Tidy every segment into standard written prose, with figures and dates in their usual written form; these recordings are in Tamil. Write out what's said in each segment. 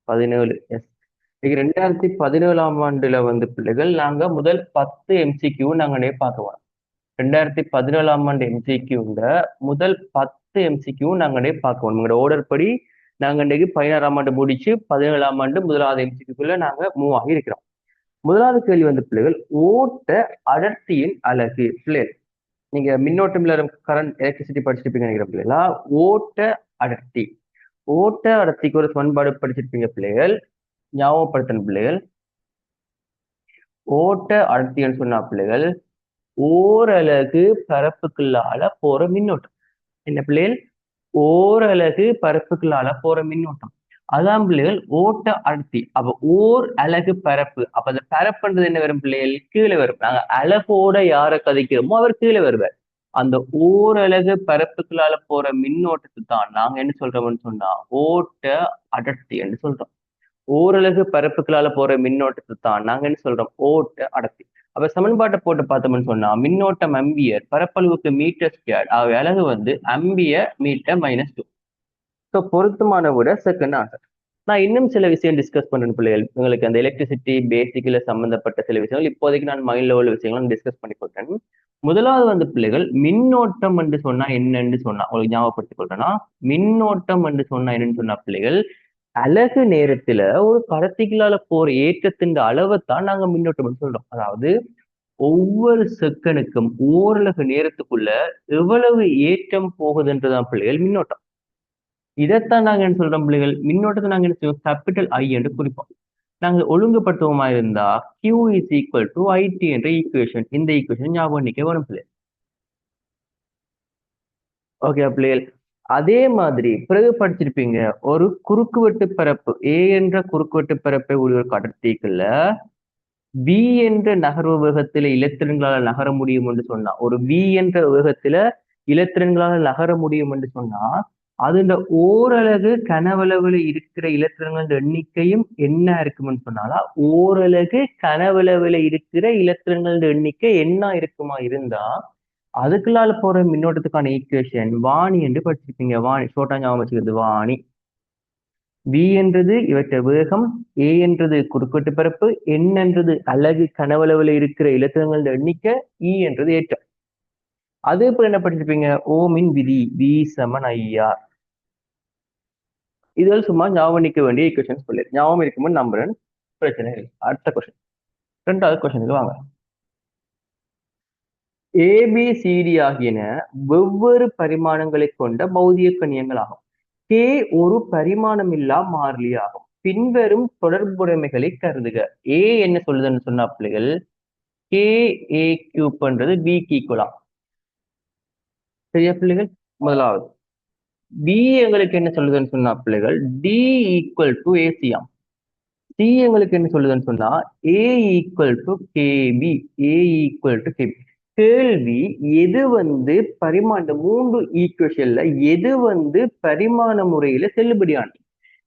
17. எஸ். இன்னைக்கு 2017ஆம் ஆண்டுல வந்து பிள்ளைகள் நாங்க முதல் 10 எம்சிக்யூ நாங்க பார்க்குவோம். 2017ஆம் ஆண்டு எம்சிக்யூங்க முதல் 10 எம்சிக்யூ நாங்க பார்க்குவோம். உங்களோட ஆர்டர் படி நாங்க இன்னைக்கு 16ஆம் ஆண்டு முடிச்சு 17ஆம் ஆண்டு முதலாவது எம்சிக்யூக்குள்ள நாங்க மூவ் ஆகி இருக்கிறோம். முதலாவது கேள்வி வந்து பிள்ளைகள் ஓட்ட அடர்த்தியின் அலகு. பிள்ளைகள் நீங்க மின்னோட்டம் கரண்ட் எலக்ட்ரிசிட்டி படிச்சிருப்பீங்க நினைக்கிற பிள்ளைகளா. ஓட்ட அடர்த்தி. ஓட்ட அடர்த்திக்கு ஒரு சமன்பாடு படிச்சிருப்பீங்க பிள்ளைகள். ஞாபகப்படுத்தணும் பிள்ளைகள். ஓட்ட அடர்த்தின்னு சொன்னா பிள்ளைகள் ஓரலகு பரப்புக்குள்ளால போற மின்னோட்டம். என்ன பிள்ளைகள்? ஓரலகு பரப்புக்குள்ளால போற மின்னோட்டம். அதான் பிள்ளைகள் ஓட்ட அடர்த்தி. அப்ப ஓர் அலகு பரப்பு. அப்ப அந்த பரப்புன்றது என்ன வரும் பிள்ளைகள்? கீழே வரும். நாங்க அலகோட யாரை கதைக்கிறோமோ அவர் கீழே வருவார். அந்த ஓரலகு பரப்புகளால போற மின்னோட்டத்தை தான் நாங்க என்ன சொல்றோம்னு சொன்னா ஓட்ட அடர்த்தி என்று சொல்றோம். ஓரலகு பரப்புகளால போற மின்னோட்டத்தை தான் நாங்க என்ன சொல்றோம்? ஓட்ட அடர்த்தி. அப்ப சமன்பாட்டை போட்டு பார்த்தோம்னு சொன்னா மின்னோட்டம் அம்பியர் பரப்பளவுக்கு மீட்டர் ஸ்கொயர். அலகு வந்து அம்பியர் மீட்டர் -2. ஸோ பொருத்தமான விட செகண்ட் ஆன்சர். நான் இன்னும் சில விஷயம் டிஸ்கஸ் பண்றேன் பிள்ளைகள். உங்களுக்கு அந்த எலக்ட்ரிசிட்டி பேசிக்ல சம்பந்தப்பட்ட சில விஷயங்கள் இப்போதைக்கு நான் மைண்ட் லெவல் விஷயங்களும் டிஸ்கஸ் பண்ணி கொடுத்தேன். முதலாவது வந்து பிள்ளைகள் மின்னோட்டம் என்று சொன்னா என்னன்னு சொன்னா உங்களுக்கு ஞாபகப்படுத்திக் கொள்றேன்னா, மின்னோட்டம் என்று சொன்னா என்னன்னு சொன்னா பிள்ளைகள் அலகு நேரத்துல ஒரு கடத்திகளால போற ஏற்றத்தின் அளவைத்தான் நாங்க மின்னோட்டம் சொல்றோம். அதாவது ஒவ்வொரு செகண்டுக்கும் ஓரலகு நேரத்துக்குள்ள எவ்வளவு ஏற்றம் போகுதுன்றதான் பிள்ளைகள் மின்னோட்டம். இதைத்தான் நாங்க என்ன சொல்றோம் பிள்ளைகள்? மின்னோட்டத்தை நாங்க என்ன செய்வோம்? கேபிட்டல் ஐ என்று குறிப்போம். நாங்க ஒழுங்குபடுத்துவோமா இருந்தா Q is equal to IT என்ற ஈக்குவேஷன். இந்த ஈக்குவேஷன் ஞாபகம் நிக்க வரும் பிள்ளை. ஓகே பிள்ளைகள். அதே மாதிரி பிறகு படிச்சிருப்பீங்க ஒரு குறுக்குவெட்டு பரப்பு A என்ற குறுக்குவெட்டு பரப்பை ஒரு கடத்திக்குள்ள V என்ற நகர்வு வேகத்துல இலத்திரன்களால் நகர முடியும் என்று சொன்னா, ஒரு V என்ற வேகத்துல இலத்திரன்களால் நகர முடியும் என்று சொன்னா அது இந்த ஓரலகு கனவளவுல இருக்கிற இலத்திரன்கள் எண்ணிக்கையும் என்ன இருக்கும்னு சொன்னாலா ஓரலகு கனவளவுல இருக்கிற இலத்திரன்கள் எண்ணிக்கை என்ன இருக்குமா இருந்தா அதுக்குள்ளால போற மின்னோட்டத்துக்கான ஈக்குவேஷன் வாணி என்று படிச்சிருப்பீங்க. வாணி ஷோர்ட்டா ஞாபகம் வச்சுக்கிறது வாணி. V என்றது இவற்றை வேகம், A என்றது குறுக்குவெட்டு பரப்பு, N என்றது அலகு கனவளவுல இருக்கிற இலத்திரங்கள் எண்ணிக்கை, E என்றது ஏற்றம். அதே போல என்ன படிச்சிருப்பீங்க? ஓமின் விதி V = IR. இதில் சும்மா ஞாபகம் நிற்க வேண்டிய ஈக்குவேஷன்ஸ் சொல்லி ஞாபகம் இருக்கும்போது நம்புறேன். பிரச்சனை இல்லை. அடுத்த கொஸ்டின், ரெண்டாவது கொஸ்டினுக்கு வாங்க. ABCD ஆகியன வெவ்வேறு பரிமாணங்களை கொண்ட பௌதிக கணியங்கள் ஆகும். K ஒரு பரிமாணமில்லா மாறிலி ஆகும். பின்வரும் தொடர்புடைமைகளை கருதுக. A என்ன சொல்லுதுன்னு சொன்னா பிள்ளைகள் KA³ பண்றது B க்கு ஈக்குவலா. சரியா பிள்ளைகள்? முதலாவது B எங்களுக்கு என்ன சொல்லுதுன்னு சொன்னா பிள்ளைகள் D = AC ஆம். C எங்களுக்கு என்ன சொல்லுதுன்னு சொன்னா A = KB. A = KB. கேள்வி எது வந்து பரிமாண இந்த 3 ஈக்குவேஷன்ல எது வந்து பரிமாண முறையில செல்லுபடியானது?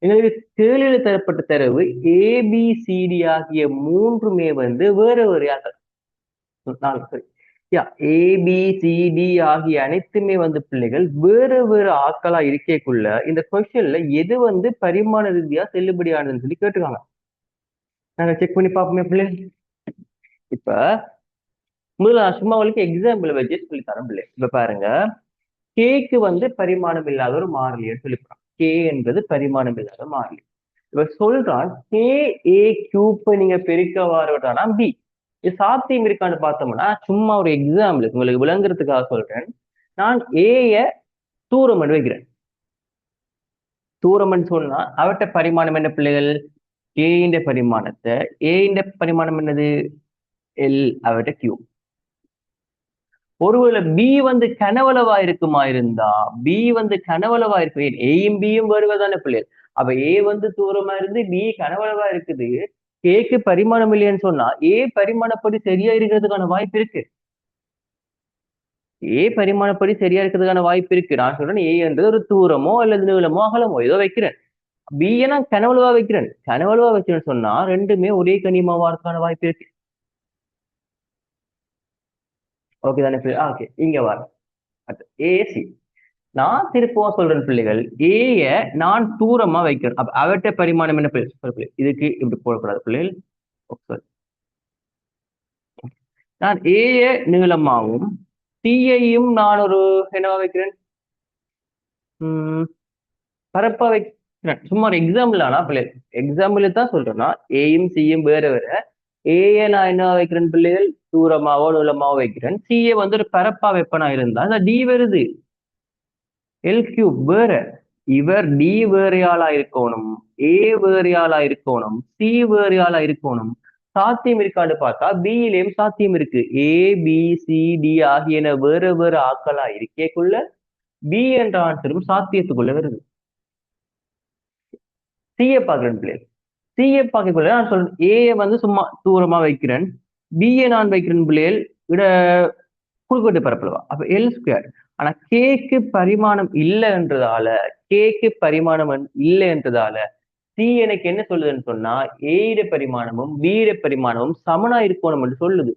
எங்களுக்கு கேள்வியில் தரப்பட்ட தரவு ABCD ஆகிய மூன்றுமே வந்து வேற வேறையாக ABCD ஆகிய அனைத்துமே வந்து பிள்ளைகள் வேறு வேறு ஆட்களா இருக்கக்குள்ள இந்த கொஸ்டின்ல எது வந்து பரிமாண ரீதியா செல்லுபடியானதுன்னு சொல்லி கேட்டுருக்காங்க. நாங்க செக் பண்ணி பார்ப்போமே பிள்ளைகள். இப்ப முதல்ல சும்மா உங்களுக்கு எக்ஸாம்பிள் வச்சு சொல்லி தரேன் பிள்ளை. இப்ப பாருங்க, கேக்கு வந்து பரிமாணம் இல்லாத ஒரு மாறிலின்னு சொல்லிப்பான். கே என்பது பரிமாணம் இல்லாத மாறிலி. இப்ப சொல்றான் KA³ நீங்க பெருக்க வாரட்டானா B. இது சாத்தியம் இருக்கான்னு பார்த்தோம்னா சும்மா ஒரு எக்ஸாம்பிள் உங்களுக்கு விளங்குறதுக்காக சொல்றேன். நான் ஏய தூரம் வைக்கிறேன். தூரம் சொன்னா அவற்ற பரிமாணம் என்ன பிள்ளைகள்? A இந்த பரிமாணத்தை A இந்த பரிமாணம் என்னது? L அவற்ற Q. ஒருவேளை B வந்து கனவளவா இருக்குமா இருந்தா B வந்து கனவளவா இருக்கு. ஏயும் பியும் வருவதான பிள்ளைகள். அப்ப A வந்து தூரமா இருந்து B கனவளவா இருக்குது. Kக்கு பரிமாணம் இல்லைன்னு சொன்னா A பரிமாணப்படி சரியா இருக்கிறதுக்கான வாய்ப்பு இருக்கு. A பரிமாணப்படி சரியா இருக்கிறதுக்கான வாய்ப்பு இருக்கு. நான் சொல்றேன் A என்றது ஒரு தூரமோ அல்லது நீளமோ அகலமோ ஏதோ வைக்கிறேன். B நான் கனவளவா வைக்கிறேன். கனவளவா வைக்கிறேன்னு சொன்னா ரெண்டுமே ஒரே கனிமாவாறதுக்கான வாய்ப்பு இருக்கு. ஓகே தானே? ஓகே இங்க வர AC. நான் திருப்பவும் சொல்றேன் பிள்ளைகள், ஏய நான் தூரமா வைக்கிறேன். அப்ப அவற்றை பரிமாணம் என்ன பிள்ளை? இதுக்கு இப்படி போடக்கூடாது பிள்ளைகள். sorry. நான் ஏய நீளமாவும் சியையும் நான் ஒரு என்னவா வைக்கிறேன், பரப்பா வைக்கிறேன். சும்மா ஒரு எக்ஸாம்பிள் ஆனா பிள்ளைகள், எக்ஸாம்பிள் தான் சொல்றேன்னா ஏயும் சியும் வேற வேற. ஏய நான் என்ன வைக்கிறேன் பிள்ளைகள், தூரமாவோ நீளமாவோ வைக்கிறேன். சிஏ வந்து ஒரு பரப்பா வைப்பனா இருந்தா அந்த டி வருது. எல் கியூப் வேற. இவர் டி வேறையாளா இருக்கணும், ஏ வேறையாளா இருக்கணும், சி வேறையாளா இருக்கணும். சாத்தியம் இருக்கான்னு பார்த்தா பியிலையும் சாத்தியம் இருக்கு. ஏ பி சி டி ஆகியன வேறு வேறு ஆக்களா இருக்கேக்குள்ள பி என்ற ஆன்சரும் சாத்தியத்துக்குள்ள வருது. சிஏ பார்க்கிறேன் பிள்ளைகள், சிஏ பார்க்கக்குள்ள நான் சொல்றேன் ஏ வந்து சும்மா தூரமா வைக்கிறேன், பிஏ நான் வைக்கிறேன் பிள்ளைகள் இட குறுக்கோட்டு பரப்பளவா, அப்ப எல் ஸ்கொயர். ஆனா கேக்கு பரிமாணம் இல்லைன்றதால, கேக்கு பரிமாணம் இல்லைன்றதால சி எனக்கு என்ன சொல்லுதுன்னு சொன்னா ஏட பரிமாணமும் பியிட பரிமாணமும் சமனா இருக்கணும் என்று சொல்லுது.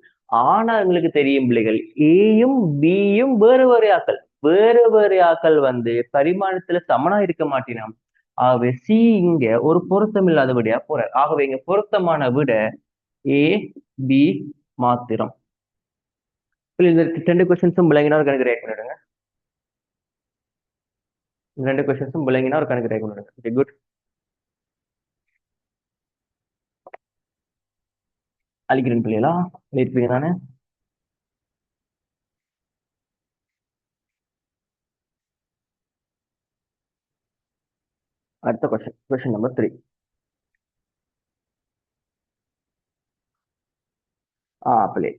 ஆனா எங்களுக்கு தெரியும் பிள்ளைகள், ஏயும் பியும் வேறு வேறு ஆக்கள், வேறு வேறு ஆக்கள் வந்து பரிமாணத்துல சமனா இருக்க மாட்டினோம். ஆகவே சி இங்க ஒரு பொருத்தம் இல்லாதபடியா போற. ஆகவே இங்க பொருத்தமான விட ஏ பி மாத்திரம். இந்த 2 கொஸ்டின்ஸும் விளங்கினா ஒரு கணக்கு ரியாக்ட் பண்ணிடுங்க. 2 கொஸ்டின்ஸும் விளங்கினா ஒரு கணக்கு ரியாக்ட் பண்ணிடுங்க. Okay good. அழிக்கிறேன் பிள்ளைகளா, இருப்பீங்க தானே? அடுத்த கொஸ்டின் நம்பர் 3. பிள்ளை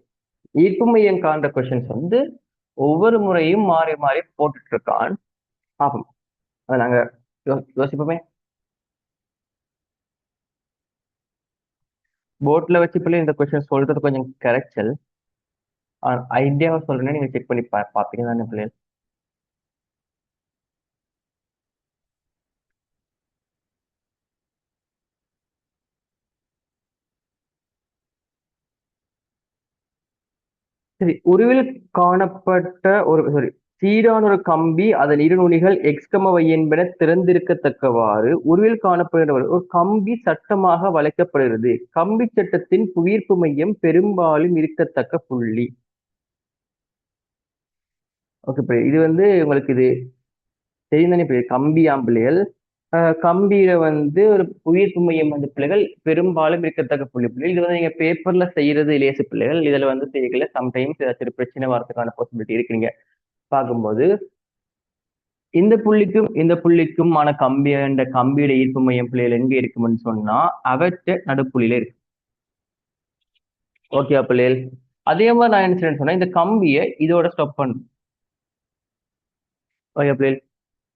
ஈர்ப்பு மையம் காண்ற கொஸ்டின்ஸ் வந்து ஒவ்வொரு முறையும் மாறி மாறி போட்டுட்டு இருக்கான். ஆகும் அதை நாங்க யோசிப்போமே. போர்ட்ல வச்சு பிள்ளை இந்த கொஸ்டின் சொல்றது கொஞ்சம் கரெக்டல். ஐடியாவை சொல்றேன்னா நீங்க செக் பண்ணி பாப்பீங்க தானே பிள்ளை. சரி, உருவில் காணப்பட்ட ஒரு சீரான ஒரு கம்பி அதன் இரு நுனிகள் y என்பன திறந்திருக்கத்தக்கவாறு உருவில் காணப்படுகிற ஒரு கம்பி சட்டமாக வளைக்கப்படுகிறது. கம்பி சட்டத்தின் புவியீர்ப்பு மையம் பெரும்பாலும் இருக்கத்தக்க புள்ளி. ஓகே, இது வந்து உங்களுக்கு இது தெரியும் தானே பிள்ளைகள், கம்பி ஆம்பிள்ளைகள். கம்பியில வந்து ஒரு புவியீர்ப்பு மையம் வந்து பிள்ளைகள் பெரும்பாலும் இருக்கத்தக்க பிள்ளைகள். இது வந்து நீங்க பேப்பர்ல செய்யறது லேசு பிள்ளைகள். இதுல வந்து செய்யல சம்டைம்ஸ் ஏதாச்சும் ஒரு பிரச்சனை வரதுக்கான பாசிபிலிட்டி இருக்கு. நீங்க பார்க்கும்போது இந்த புள்ளிக்கும் இந்த புள்ளிக்குமான கம்பியோட ஈர்ப்பு மையம் பிள்ளைகள் எங்க இருக்கும்னு சொன்னா அவற்றை நடுப்புள்ளியில இருக்கு. ஓகே பிள்ளைகள், அதே மாதிரி நான் என்ன செய்யறேன்னு சொன்னா இந்த கம்பியை இதோட ஸ்டாப் பண்ணும். ஓகே பிள்ளைகள்,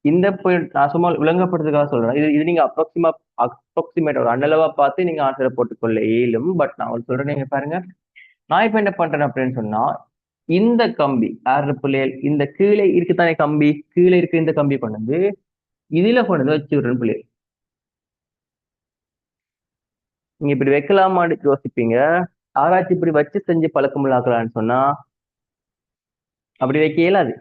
இந்த நான் சும்மா விளங்கப்படுறதுக்காக சொல்றேன். இது நீங்க அப்ராக்சிமேட் ஒரு அன்னளவா பார்த்து நீங்க ஆன்சரை போட்டுக்கொள்ள இயலும். பட் நான் ஒரு சொல்றேன், நீங்க பாருங்க. நான் இப்ப என்ன பண்றேன் அப்படின்னு சொன்னா இந்த கம்பி பிள்ளைகள் இந்த கீழே இருக்குத்தானே கம்பி, கீழே இருக்க இந்த கம்பி கொண்டு வந்து இதுல கொண்டு வந்து வச்சு விடுறேன் பிள்ளைகள். நீங்க இப்படி வைக்கலாமான்னு யோசிப்பீங்க. ஆராய்ச்சி இப்படி வச்சு செஞ்சு பழக்கமுள்ளாக்கலான்னு சொன்னா அப்படி வைக்க இயலாது.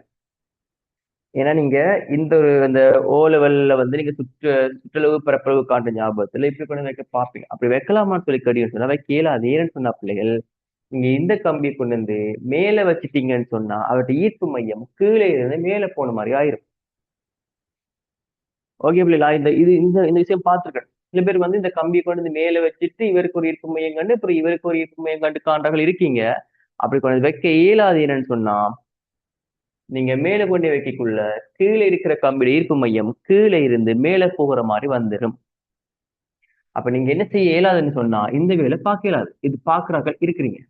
ஏன்னா நீங்க இந்த ஒரு அந்த ஓ லெவல்ல வந்து நீங்க சுற்றளவு பரப்பளவு காண்ற ஞாபகத்துல இப்படி கொண்டு வைக்க பார்ப்பீங்க. அப்படி வைக்கலாமான்னு சொல்லி கடியும் சொன்னா வைக்க இயலாது. ஏன்னு சொன்னா பிள்ளைகள், நீங்க இந்த கம்பியை கொண்டு வந்து மேல வச்சுட்டீங்கன்னு சொன்னா அவருடைய ஈர்ப்பு மையம் கீழே இருந்து மேல போன மாதிரி ஆயிரும். ஓகே பிள்ளைகளா, இந்த இது இந்த இந்த விஷயம் பார்த்துருக்கேன். சில பேர் வந்து இந்த கம்பியை கொண்டு வந்து மேல வச்சுட்டு இவருக்கு ஒரு ஈர்ப்பு மையம் கண்டு அப்புறம் இவருக்கு ஒரு ஈர்ப்பு மையம் கண்டு காண்றார்கள் இருக்கீங்க. அப்படி கொண்டு வைக்க இயலாது. என்னன்னு சொன்னா நீங்க மேல கொண்டு வைக்கக்குள்ள கீழே இருக்கிற கம்பியோட ஈர்ப்பு மையம் கீழே இருந்து மேல போகிற மாதிரி வந்துடும். அப்ப நீங்க என்ன செய்ய இயலாதுன்னு சொன்னா இந்த வேலை பார்க்க இயலாது. இது பாக்குறாக்கள் இருக்கிறீங்க.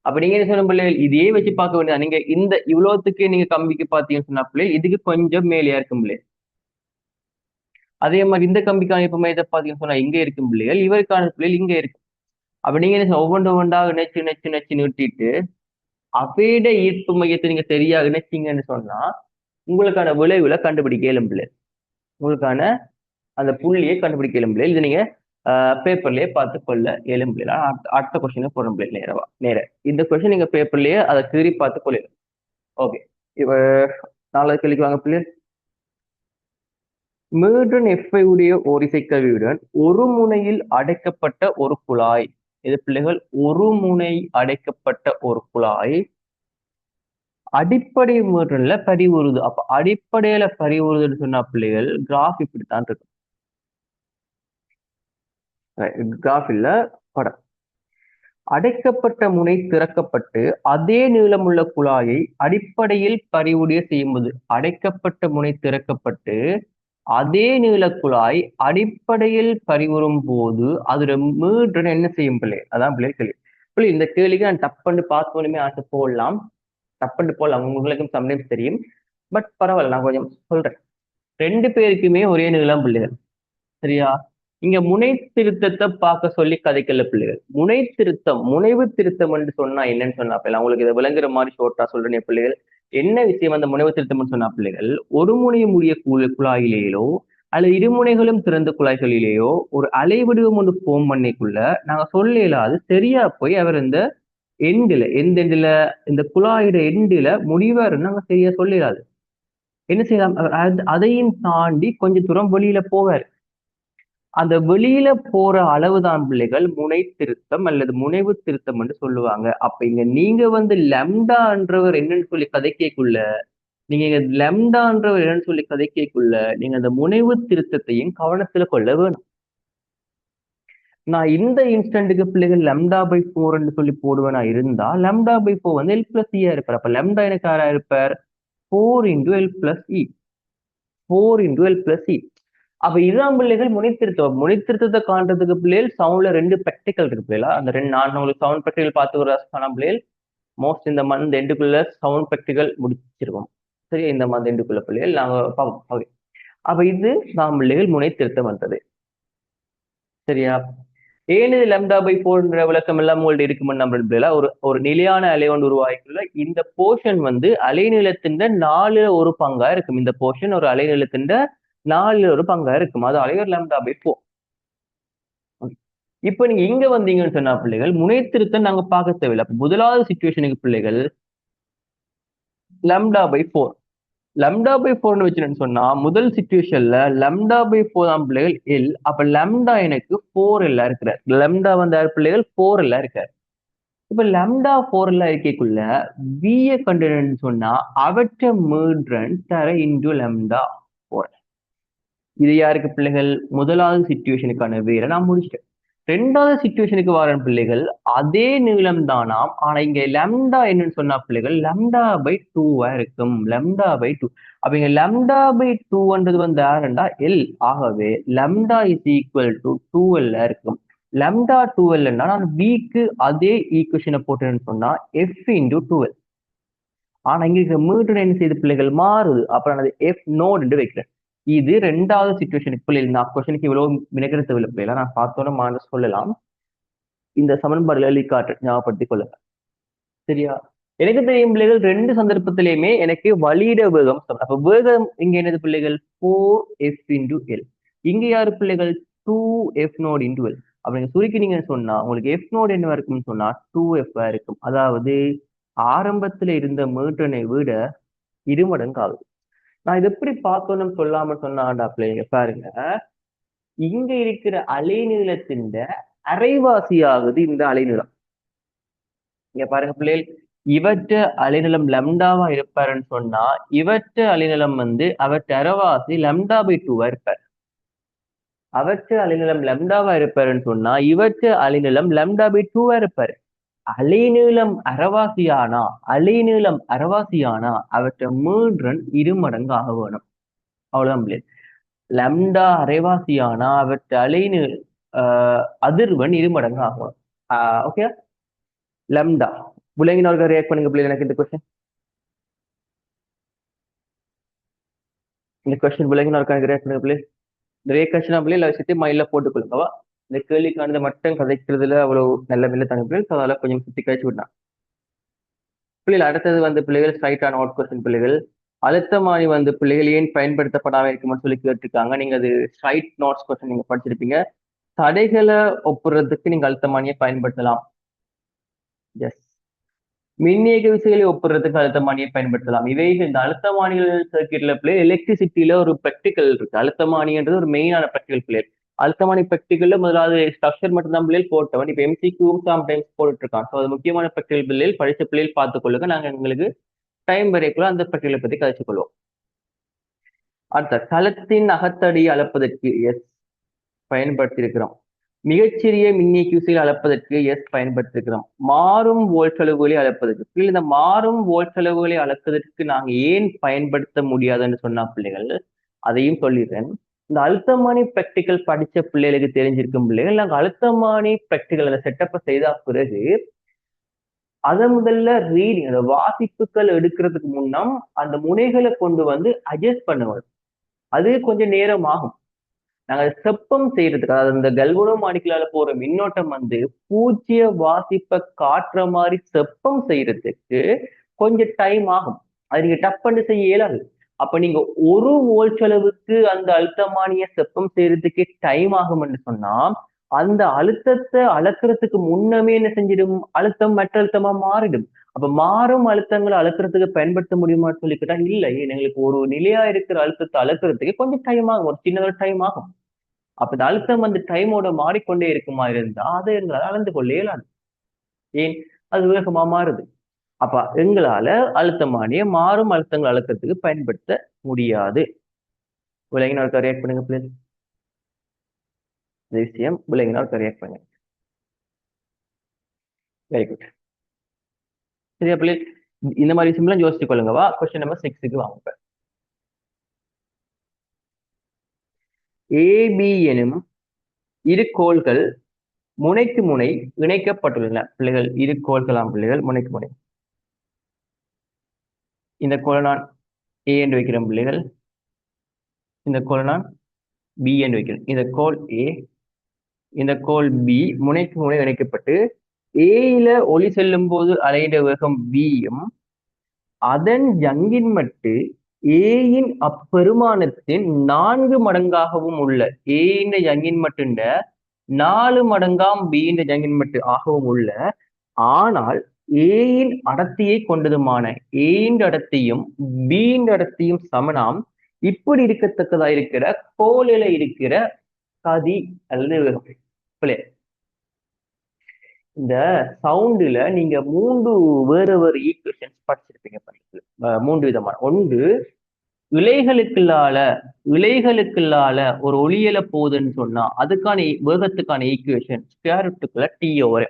அப்ப நீங்க என்ன சொன்ன பிள்ளைகள், இதையே வச்சு பார்க்க வேண்டியது. நீங்க இந்த இவ்வளவுத்துக்கு நீங்க கம்பிக்கு பாத்தீங்கன்னு சொன்னா பிள்ளைகள் இதுக்கு கொஞ்சம் மேலேயா இருக்கும் பிள்ளைகள். அதே மாதிரி இந்த கம்பிக்கான இப்ப இதை பாத்தீங்கன்னு சொன்னா இங்க இருக்கும் பிள்ளைகள், இவருக்கான பிள்ளைகள் இங்க இருக்கு. அப்ப நீங்க என்ன ஒவ்வொன்றா நெச்சு நெச்சு நெச்சு நிறுத்திட்டு அவையிட ஈர்ப்பு மையத்தை நீங்க சரியா இணைச்சிங்கன்னு சொன்னா உங்களுக்கான விளைவுல கண்டுபிடிக்க இயலும் பிள்ளை. உங்களுக்கான அந்த புள்ளியை கண்டுபிடிக்க இயலும் பிள்ளை. இது நீங்க பேப்பர்லயே பார்த்து கொள்ள இயலும் பிள்ளை. அடுத்த கொஸ்டின் போறோம் பிள்ளை நேர இந்த கொஸ்டின் நீங்க பேப்பர்லயே அதை கீறி பார்த்து கொள்ள. ஓகே, இப்ப நாலாவது கேள்விக்கு வாங்க பிள்ளைகள். மீடன் எஃப்ஐ உடைய ஓரிசைக்கருவியுடன் ஒரு முனையில் அடைக்கப்பட்ட ஒரு குழாய். இது பிள்ளைகள் ஒரு முனை அடைக்கப்பட்ட ஒரு குழாய் அடிப்படை மீட்டர்ல பரிவுறுது. அப்ப அடிப்படையில பரிவுறுதுன்னு சொன்னா பிள்ளைகள் கிராஃப் இப்படித்தான் இருக்கும். கிராஃப் இல்ல, படம். அடைக்கப்பட்ட முனை திறக்கப்பட்டு அதே நீளமுள்ள குழாயை அடிப்படையில் பரிவுடைய செய்யும்போது, அடைக்கப்பட்ட முனை திறக்கப்பட்டு அதே நீள குழாய் அடிப்படையில் பரிவுறும் போது அதோட மீட்டர் என்ன செய்யும் பிள்ளை? அதான் பிள்ளை கேள்வி. பிள்ளை இந்த கேள்விக்கு நான் டப்புன்னு பார்த்தோன்னே ஆன்சர் போடலாம், டப்புன்னு போடலாம், உங்களுக்கும் சம்டைம்ஸ் தெரியும். பட் பரவாயில்ல, நான் கொஞ்சம் சொல்றேன். ரெண்டு பேருக்குமே ஒரே நீளம் பிள்ளைகள், சரியா? இங்க முனை திருத்தத்தை பார்க்க சொல்லி கதைக்கல பிள்ளைகள். முனை திருத்தம், முனைவு திருத்தம் என்று சொன்னா என்னன்னு சொன்னா பிள்ளை, உங்களுக்கு இதை விளங்குற மாதிரி ஷோர்ட்டா சொல்றேன் பிள்ளைகள். என்ன விஷயம் அந்த முனைவு திருத்தம்னு சொன்னா பிள்ளைகள், ஒரு முனையும் உடைய குழாயிலேயோ அல்லது இருமுனைகளும் திறந்த குழாய்களிலேயோ ஒரு அலைவடிவம் ஒன்று போம் பண்ணிக்குள்ள நாங்க சொல்லல, அது சரியா போய் அவர் இந்த எண்டில, எந்த எண்டில, இந்த குழாயோட எண்டில முடிவாரு நாங்க சரியா சொல்லலாது. என்ன செய்யலாம், அதையும் தாண்டி கொஞ்சம் தூரம் வெளியில போவார். அந்த வெளியில போற அளவுதான் பிள்ளைகள் முனை திருத்தம் அல்லது முனைவு திருத்தம் என்று சொல்லுவாங்க. அப்ப இங்க நீங்க வந்து லம்டான்றவர் என்னன்னு சொல்லி கதைக்குள்ள, நீங்க இங்க லம்டான்றவர் என்னன்னு சொல்லி கதைக்குள்ள நீங்க அந்த முனைவு திருத்தத்தையும் கவனத்துல கொள்ள வேணும். நான் இந்த இன்ஸ்டன்ட்டுக்கு பிள்ளைகள் லம்டா பை 4 சொல்லி போடுவேனா இருந்தா, லம்டா பை 4 வந்து எல் பிளஸ் இயா இருப்பார். அப்ப லம்டா எனக்கு யாரா இருப்பார்? 4 இன்டூ எல் பிளஸ் இ, 4 இன்டூ எல் பிளஸ் இ. அப்ப இதுதான் பிள்ளைகள் முனைத்திருத்தம். முனைத்திருத்தத்தை காண்றதுக்கு பிள்ளைகள் சவுண்ட்ல ரெண்டு ப்ராக்டிக்கல் இருக்கு பிள்ளைகளா. அந்த ரெண்டு நான் உங்களுக்கு சவுண்ட் ப்ராக்டிக்கல் பார்த்து சொன்ன பிள்ளைகள் மோஸ்ட் இந்த மந்த் எண்டுக்குள்ள சவுண்ட் ப்ராக்டிக்கல் முடிச்சிருக்கோம். சரி, இந்த மந்த் எண்டுக்குள்ள பிள்ளைகள் நாங்க பார்ப்போம். ஓகே, அப்ப இது தான் பிள்ளைகள் முனைத்திருத்தம் வந்தது. சரியா? ஏன் இது லம்டா பை 4 விளக்கம் எல்லாம் உங்கள்ட்ட இருக்குமென்னு நம்புறேன் பிள்ளைகளா. ஒரு நிலையான அலை ஒன்று உருவாக்கியுள்ள இந்த போர்ஷன் வந்து அலைநீளத்தின் 4 பங்கா இருக்கும். இந்த போர்ஷன் ஒரு அலைநீளத்தின் 4 பங்கா இருக்கும். அது அலைவர் லம்டா பை 4. இப்ப நீங்க இங்க வந்தீங்கன்னு சொன்னா பிள்ளைகள் முனைத்திருத்தம் நாங்க பார்க்க தேவையில்லை. அப்ப முதலாவது சிச்சுவேஷனுக்கு பிள்ளைகள் லம்டா பை 4, லம்டா பை 4 வச்சுன்னு சொன்னா முதல் சிச்சுவேஷன்ல லம்டா பை 4 தான் பிள்ளைகள் எல். அப்ப லம்டா எனக்கு 4 எல்லாம் இருக்கிறார். லம்டா வந்த பிள்ளைகள் 4 எல்லாம் இருக்காரு. இப்ப லம்டா 4 எல்லாம் இருக்கக்குள்ள விய கண்டுன்னு சொன்னா அவற்றை மீட்ரன் தர இன்டு லம்டா 4. இது யாருக்கு பிள்ளைகள்? முதலாவது சிச்சுவேஷனுக்கான வேலை நான் முடிச்சிட்டேன். ரெண்டாவது சிச்சுவேஷனுக்கு வர பிள்ளைகள் அதே நீளம் தானாம். ஆனா இங்க லம்டா என்னன்னு சொன்னா பிள்ளைகள் லம்டா பை 2 இருக்கும். Lambda by 2. அப்ப இங்க லம்டா பை 2 வந்து யாருண்டா எல். ஆகவே lambda is equal to 2L இருக்கும். லம்டா 2L நான் விக்கு அதே ஈக்குவேஷனை போட்டேன்னு சொன்னா எஃப் இன்டு 2L. ஆனா இங்க மீட்டர் என்ன செய்து பிள்ளைகள் மாறுது. அப்புறம் நான் எஃப் நோட் என்று வைக்கிறேன். இது ரெண்டாவது சிச்சுவேஷனுக்கு பிள்ளைகள். நான் கொஸ்டினுக்கு இவ்வளவு மினக்கிற தேவையில்லை பிள்ளைகளா, நான் பார்த்தோன்னு சொல்லலாம். இந்த சமன்பாடுகளை எழுதி காட்டு, ஞாபகப்படுத்திக் கொள்ளுங்க. சரியா? எனக்கு தெரியும் பிள்ளைகள் ரெண்டு சந்தர்ப்பத்திலையுமே எனக்கு வழியிட வேகம். அப்ப வேகம் இங்க என்னது பிள்ளைகள்? 4F into L. இங்க யாரு பிள்ளைகள்? 2F note into L. அப்ப நீங்க சுருக்கினீங்கன்னு சொன்னா உங்களுக்கு எஃப் நோட் என்ன இருக்கும்னு சொன்னா 2F இருக்கும். அதாவது ஆரம்பத்துல இருந்த மீட்டனை விட இருமடங்கு ஆகுது. நான் இது எப்படி பார்த்தோன்னு சொல்லாம சொன்னாண்டா பிள்ளைங்க பாருங்க. இங்க இருக்கிற அலைநீளத்தின் அரைவாசி ஆகுது இந்த அலைநீளம். இங்க பாருங்க பிள்ளைகள், இவற்ற அலைநீளம் லம்டாவா இருப்பாருன்னு சொன்னா இவற்ற அலைநீளம் வந்து அவற்ற அரைவாசி லம்டா பை 2 இருப்பார். அவற்ற அலைநீளம் லம்டாவா இருப்பாருன்னு சொன்னா இவற்ற அலைநீளம் லம்டா பை 2 இருப்பாரு. அலைநீளம் அரவாசியானா அவற்றை மீன்றன் இருமடங்கு ஆக வேணும். அவ்வளவுதான் பிள்ளைகள். லம்டா அரைவாசியானா அவற்றை அலைநீள அதிர்வெண் இருமடங்கு ஆகும். ஓகே, லம்டா விலங்கினவர்கள் ரியாக்ட் பண்ணுங்க பிள்ளை. எனக்கு இந்த கொஸ்டின் விலங்கினவர்கள் ரியாக்ட் பண்ணுங்க பிள்ளை. நிறைய கொஸ்டின் பிள்ளை விஷயத்தையும் மைண்ட்ல போட்டுக்கொள்ளுங்கவா. இந்த கேள்விக்கானது மட்டும் கதைக்கிறதுல அவ்வளவு நல்ல மில்ல தனி பிள்ளைகள், அதனால கொஞ்சம் சுத்தி கழிச்சு விட்டான் பிள்ளைகள். அடுத்தது வந்து பிள்ளைகள் ஸ்ட்ரைட்டான அவுட் கொஸ்டின் பிள்ளைகள். அழுத்தமானி வந்து பிள்ளைகள் ஏன் பயன்படுத்தப்படாம இருக்குமென்னு சொல்லி கேட்டிருக்காங்க. நீங்க அது ஸ்ட்ரைட் நோட்ஸ் கொஸ்டின் நீங்க படிச்சிருப்பீங்க. தடைகளை ஒப்புறதுக்கு நீங்க அழுத்தமானியை பயன்படுத்தலாம். எஸ், மின்னியக்கு விசைகளை ஒப்புறதுக்கு அழுத்தமானியை பயன்படுத்தலாம். இவை இந்த அழுத்தமானிகள் சர்க்கியூட்ல பிள்ளை எலக்ட்ரிசிட்டியில ஒரு ப்ராக்டிக்கல் இருக்கு. அழுத்தமானின்றது ஒரு மெயினான ப்ராக்டிக்கல் பிள்ளை. அழுத்தமானி ப்ராக்டிக்கல்ல முதலாவது ஸ்ட்ரக்சர் மட்டும் தான் பிள்ளைகள் போட்டவன். இப்ப எம்சிக்யூ சம்டைம்ஸ் போட்டுட்டு இருக்கான். ஸோ அது முக்கியமான ப்ராக்டிக்கல் பிள்ளைகள் படிச்ச பிள்ளைகள் பார்த்துக் கொள்ளுங்க. நாங்க எங்களுக்கு டைம் வரைக்குள்ள அந்த ப்ராக்டிக்கலை பத்தி கதைச்சு கொள்வோம். அடுத்த களத்தின் அகத்தடி அளப்பதற்கு எஸ் பயன்படுத்தியிருக்கிறோம். மிகச்சிறிய மின்னியக்கு விசையை அளப்பதற்கு எஸ் பயன்படுத்தியிருக்கிறோம். மாறும் வோல்ட் அளப்பதற்கு இந்த மாறும் வோல்ட் அளவுகளை அளப்பதற்கு நாங்க ஏன் பயன்படுத்த முடியாதுன்னு சொன்னா பிள்ளைகள் அதையும் சொல்லிடுறேன். இந்த அழுத்தமானி ப்ராக்டிக்கல் படிச்ச பிள்ளைகளுக்கு தெரிஞ்சிருக்கும் பிள்ளைகள் நாங்க அழுத்தமானி ப்ராக்டிக்கல் அந்த செட்டப்பை செய்த பிறகு அதை முதல்ல ரீடிங் அந்த வாசிப்புகள் எடுக்கிறதுக்கு முன்னம் அந்த முனைகளை கொண்டு வந்து அட்ஜஸ்ட் பண்ணுவோம். அது கொஞ்சம் நேரம் ஆகும். நாங்க செப்பம் செய்யறதுக்கு அதாவது இந்த கல்வனோமானிக்கலால போற மின்னோட்டம் வந்து பூஜ்ஜிய வாசிப்பை காட்டுற மாதிரி செப்பம் செய்யறதுக்கு கொஞ்சம் டைம் ஆகும். அது நீங்க டப்புன்னு செய்ய இயலாது. அப்ப நீங்க ஒரு வோல்ட் அளவுக்கு அந்த அழுத்தமானிய செப்பம் செய்யறதுக்கு டைம் ஆகும்னு சொன்னா அந்த அழுத்தத்தை அளக்கிறதுக்கு முன்னமே என்ன செஞ்சிடும், அழுத்தம் மற்ற அழுத்தமா மாறிடும். அப்ப மாறும் அழுத்தங்களை அளக்கிறதுக்கு பயன்படுத்த முடியுமான்னு சொல்லிக்கிட்டா இல்லை. எங்களுக்கு ஒரு நிலையா இருக்கிற அழுத்தத்தை அளக்கிறதுக்கு கொஞ்சம் டைம் ஆகும், ஒரு சின்னதோட டைம் ஆகும். அப்ப இந்த அழுத்தம் வந்து டைமோட மாறிக்கொண்டே இருக்குமா இருந்தா அதை எங்களால் அளந்து கொள்ள இயலாது. ஏன், அது வேகமா மாறுது. அப்ப எங்களால அழுத்தமானிய மாறும் அழுத்தங்கள் அளக்கிறதுக்கு பயன்படுத்த முடியாது. விலங்கினால் ரியாக்ட் பண்ணுங்க பிளீஸ். இந்த விஷயம் விலங்கினால் ரியாக்ட் பண்ணுங்க. Very good. சரியா பிளீஸ்? இந்த மாதிரி விஷயம்லாம் யோசிச்சு கொள்ளுங்கவா. கொஸ்டின் நம்பர் 6க்கு வாங்க. ஏபி எனும் இரு கோள்கள் முனைக்கு முனை இணைக்கப்பட்டுள்ளன. பிள்ளைகள் இரு கோள்களாம் பிள்ளைகள் முனைக்கு முனை. இந்த கோளை நான் ஏ என்று வைக்கிறேன் பிள்ளைகள். இந்த கோளை நான் பி என்று வைக்கிறேன். இந்த கோள் ஏ, இந்த கோள் பி முனைக்கு முனை இணைக்கப்பட்டு ஏல ஒளி செல்லும் போது அலையிட வேகம் பியும் அதன் யங்கின் மட்டு ஏயின் அப்பெருமானத்தின் 4 மடங்காகவும் உள்ள ஏயின் யங்கின் மட்டுண்ட 4 மடங்காம் பியின் யங்கின் மட்டு ஆகவும் உள்ள ஆனால் ஏயின் அடர்த்தியை கொண்டதுமான ஏயின் அடர்த்தியும் பியின் அடர்த்தியும் சமனாம் இப்படி இருக்கத்தக்கதா இருக்கிற கோளில இருக்கிற கதி அல்லது பிள்ளை. இந்த சவுண்டுல நீங்க 3 வேறு வேறு ஈக்குவேஷன்ஸ் படிச்சிருப்பீங்க. 3 விதமான. ஒன்று இழைகளுக்குள்ளால ஒரு ஒளியல போகுதுன்னு சொன்னா அதுக்கான வேகத்துக்கான ஈக்குவேஷன் ஸ்கொயர் ரூட்டுக்குள்ள டி ஓவர்.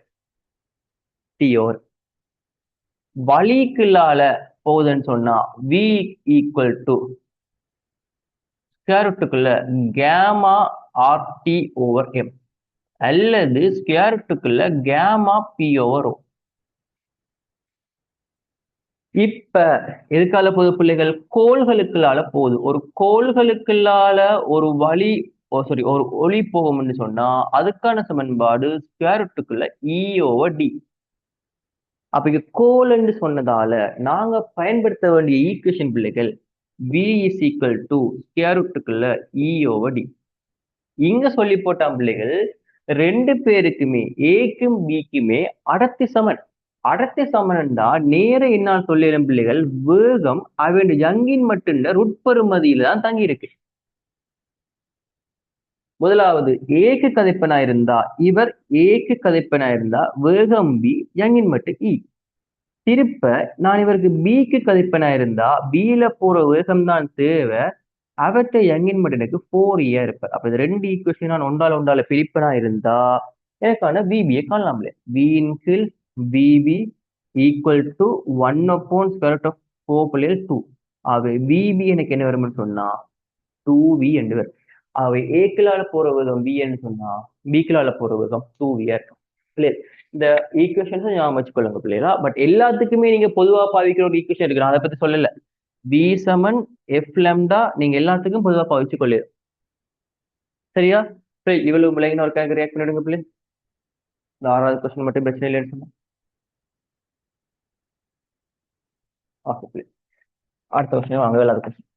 வழிக்குள்ளால போகுதுன்னு சொன்னா வி ஈக்குவல் டு ஸ்கொயர் ரூட்டுக்குள்ள கேமா ஆர் டி ஓவர் எம் அல்லது ஸ்கொயர் ரூட்டுக்குள்ள கேமா பி ஓவர் ஓ. இப்ப எதுக்கால போகுது பிள்ளைகள்? கோள்களுக்குள்ளால போகுது. ஒரு கோள்களுக்குள்ளால ஒரு வழி ஒரு ஒளி போகும்னு சொன்னா அதுக்கான சமன்பாடு ஸ்கொயர் ரூட்டுக்குள்ள இ ஓவர் டி. அப்ப இது கோல்ன்னு சொன்னதால நாங்க பயன்படுத்த வேண்டிய ஈக்குவேஷன் பிள்ளைகள் v is equal to square ரூட்டுக்குள்ள இ ஓவர் டி. இங்க சொல்லி போட்டான் பிள்ளைகள் ரெண்டு பேருக்குமே ஏக்கும் பிக்குமே அடர்த்தி சமன். அடர்த்தி சமன்டா நேர என்னால் சொல்லிடும் பிள்ளைகள் வேகம் அவன் யங்கின் மட்டும் உட்பெருமதியில தான் தங்கி இருக்கு. முதலாவது ஏக்கு கதைப்பனா இருந்தா இவர் ஏக்கு கதைப்பனா இருந்தா வேகம் பி யங்கின் மட்டும் இ. திருப்ப நான் இவருக்கு பிக்கு கதைப்பனா இருந்தா பில போற வேகம் தான் தேவை. அவற்றை யங்கின் மட்டும் எனக்கு 4 இருப்பார். அப்ப இது ரெண்டு ஈக்குவேஷன் நான் ஒன்றால பிரிப்பனா இருந்தா எனக்கான விபியை காணலாம்ல. வி இன் கீழ் விபி ஈக்குவல் டு 1/4 ஆகவே விபி எனக்கு என்ன வரும்னு சொன்னா 2v என்று வரும். ஆகவே ஏக்களால போற வேகம் v என்று சொன்னா பிக்களால போற வேகம் 2v இருக்கும். இல்லையா? இந்த ஈக்குவேஷன்ஸ் ஞாபகம் வச்சுக்கொள்ளுங்க பிள்ளைகளா. பட் எல்லாத்துக்குமே நீங்க பொதுவா பாவிக்கிற ஒரு ஈக்குவேஷன் இருக்கு, நான் அதை பத்தி சொல்லல. v சமன் எஃப் லாம்டா நீங்க எல்லாத்துக்கும் பொதுவா பாவிச்சு கொள்ளு. சரியா? இவ்வளவு பிள்ளைங்க ஒரு ரியாக்ட் பண்ணிடுங்க பிள்ளை. இந்த 6வது கொஸ்டின் மட்டும் பிரச்சனை இல்லைன்னு சொன்னா அடுத்த கொஸ்டின் வாங்க. 7வது கொஸ்டின்.